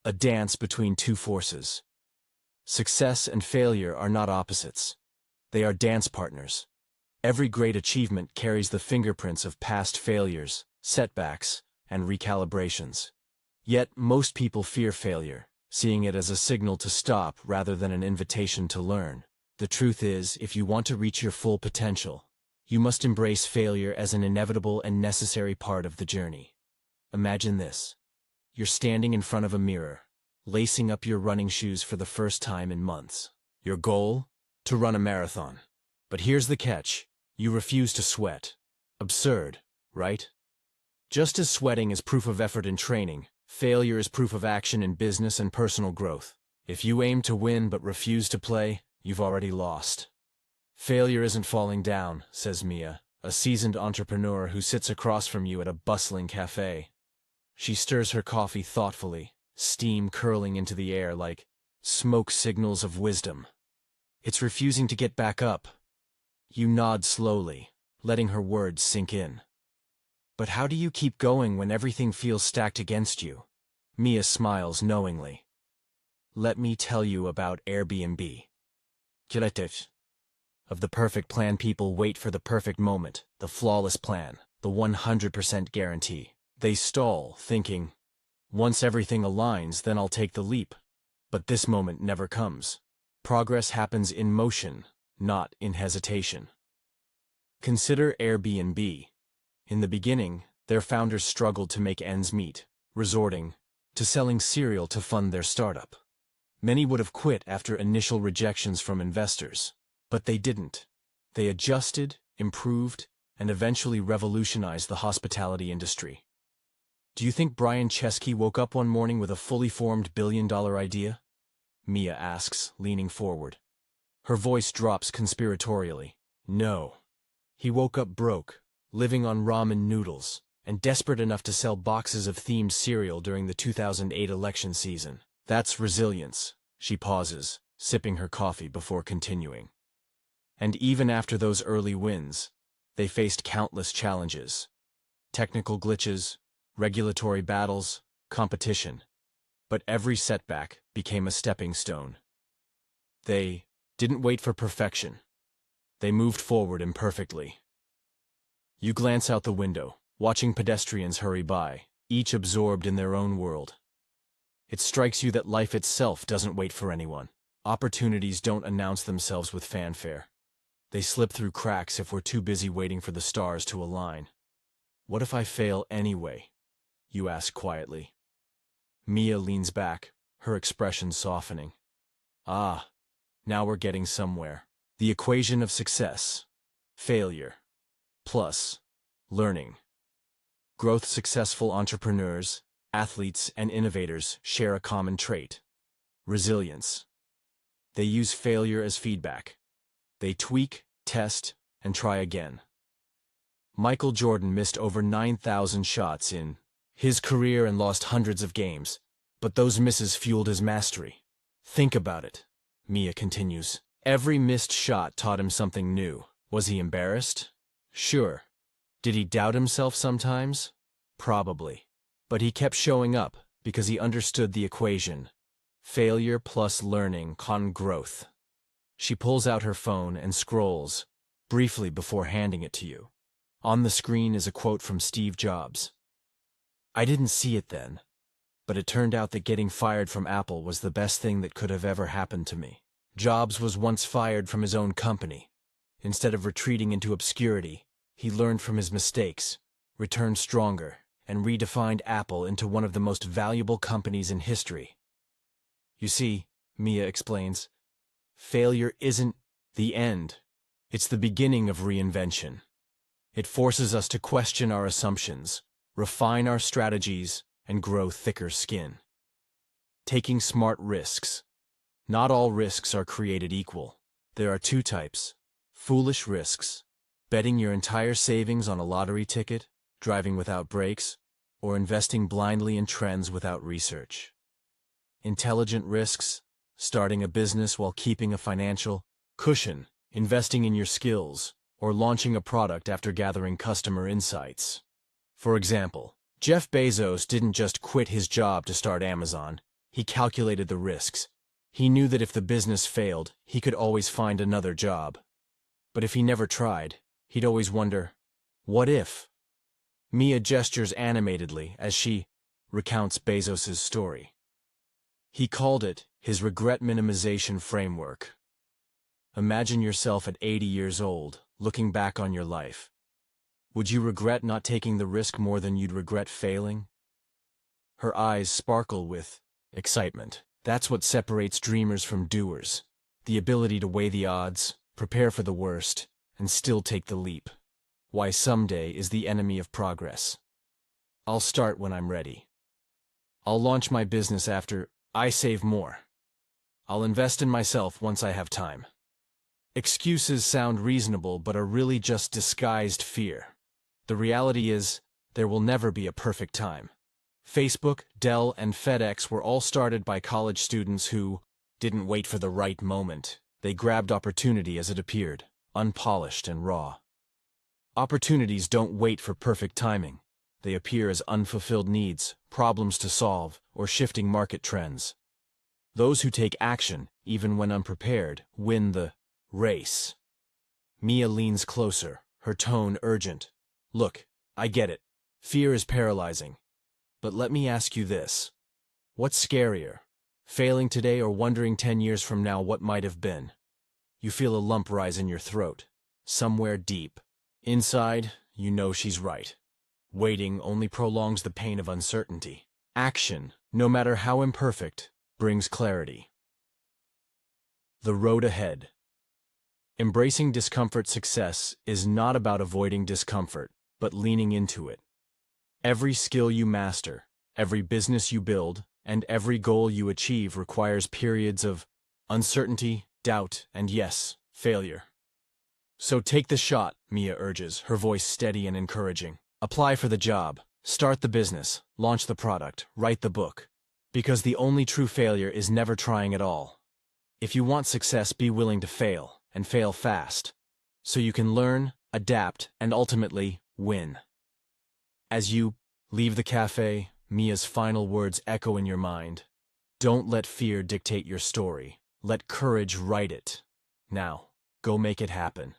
a dance between two forces. Success and failure are not opposites. They are dance partners. Every great achievement carries the fingerprints of past failures, setbacks, and recalibrations. Yet, most people fear failure, seeing it as a signal to stop rather than an invitation to learn. The truth is, if you want to reach your full potential, you must embrace failure as an inevitable and necessary part of the journey. Imagine this. You're standing in front of a mirror, lacing up your running shoes for the first time in months. Your goal? To run a marathon. But here's the catch. You refuse to sweat. Absurd, right? Just as sweating is proof of effort in training, failure is proof of action in business and personal growth. If you aim to win but refuse to play, you've already lost. Failure isn't falling down, says Mia, a seasoned entrepreneur who sits across from you at a bustling cafe. She stirs her coffee thoughtfully, steam curling into the air like smoke signals of wisdom. It's refusing to get back up. You nod slowly, letting her words sink in. But how do you keep going when everything feels stacked against you? Mia smiles knowingly. Let me tell you about Airbnb. Of the perfect plan, people wait for the perfect moment, the flawless plan, the 100% guarantee. They stall, thinking, once everything aligns, then I'll take the leap. But this moment never comes. Progress happens in motion, not in hesitation. Consider Airbnb. In the beginning, their founders struggled to make ends meet, resorting to selling cereal to fund their startup. Many would have quit after initial rejections from investors. But they didn't. They adjusted, improved, and eventually revolutionized the hospitality industry. Do you think Brian Chesky woke up one morning with a fully formed billion-dollar idea? Mia asks, leaning forward. Her voice drops conspiratorially. No. He woke up broke, living on ramen noodles, and desperate enough to sell boxes of themed cereal during the 2008 election season. That's resilience. She pauses, sipping her coffee before continuing. And even after those early wins, they faced countless challenges. Technical glitches, regulatory battles, competition. But every setback became a stepping stone. They didn't wait for perfection. They moved forward imperfectly. You glance out the window, watching pedestrians hurry by, each absorbed in their own world. It strikes you that life itself doesn't wait for anyone. Opportunities don't announce themselves with fanfare. They slip through cracks if we're too busy waiting for the stars to align. What if I fail anyway? You ask quietly. Mia leans back, her expression softening. Ah, now we're getting somewhere. The equation of success, failure, plus learning. Growth successful entrepreneurs, athletes, and innovators share a common trait: resilience. They use failure as feedback. They tweak, test, and try again. Michael Jordan missed over 9,000 shots in his career and lost hundreds of games, but those misses fueled his mastery. Think about it, Mia continues. Every missed shot taught him something new. Was he embarrassed? Sure. Did he doubt himself sometimes? Probably. But he kept showing up because he understood the equation. Failure plus learning con growth. She pulls out her phone and scrolls, briefly before handing it to you. On the screen is a quote from Steve Jobs. I didn't see it then, but it turned out that getting fired from Apple was the best thing that could have ever happened to me. Jobs was once fired from his own company. Instead of retreating into obscurity, he learned from his mistakes, returned stronger, and redefined Apple into one of the most valuable companies in history. You see, Mia explains, failure isn't the end. It's the beginning of reinvention. It forces us to question our assumptions, refine our strategies, and grow thicker skin. Taking smart risks. Not all risks are created equal. There are two types. Foolish risks, betting your entire savings on a lottery ticket, driving without brakes, or investing blindly in trends without research. Intelligent risks, starting a business while keeping a financial cushion, investing in your skills, or launching a product after gathering customer insights. For example, Jeff Bezos didn't just quit his job to start Amazon. He calculated the risks. He knew that if the business failed, he could always find another job. But if he never tried, he'd always wonder, what if? Mia gestures animatedly as she recounts Bezos's story. He called it his regret minimization framework. Imagine yourself at 80 years old, looking back on your life. Would you regret not taking the risk more than you'd regret failing? Her eyes sparkle with excitement. That's what separates dreamers from doers. The ability to weigh the odds, prepare for the worst, and still take the leap. Why someday is the enemy of progress. I'll start when I'm ready. I'll launch my business after I save more. I'll invest in myself once I have time. Excuses sound reasonable but are really just disguised fear. The reality is, there will never be a perfect time. Facebook, Dell, and FedEx were all started by college students who didn't wait for the right moment. They grabbed opportunity as it appeared, unpolished and raw. Opportunities don't wait for perfect timing. They appear as unfulfilled needs, problems to solve, or shifting market trends. Those who take action, even when unprepared, win the race. Mia leans closer, her tone urgent. Look, I get it. Fear is paralyzing. But let me ask you this. What's scarier? Failing today or wondering 10 years from now what might have been? You feel a lump rise in your throat, somewhere deep. Inside, you know she's right. Waiting only prolongs the pain of uncertainty. Action, no matter how imperfect, brings clarity. The road ahead. Embracing discomfort success is not about avoiding discomfort, but leaning into it. Every skill you master, every business you build, and every goal you achieve requires periods of uncertainty, doubt, and yes, failure. So take the shot, Mia urges, her voice steady and encouraging. Apply for the job, start the business, launch the product, write the book. Because the only true failure is never trying at all. If you want success, be willing to fail, and fail fast, so you can learn, adapt, and ultimately win. As you leave the cafe, Mia's final words echo in your mind. Don't let fear dictate your story. Let courage write it. Now, go make it happen.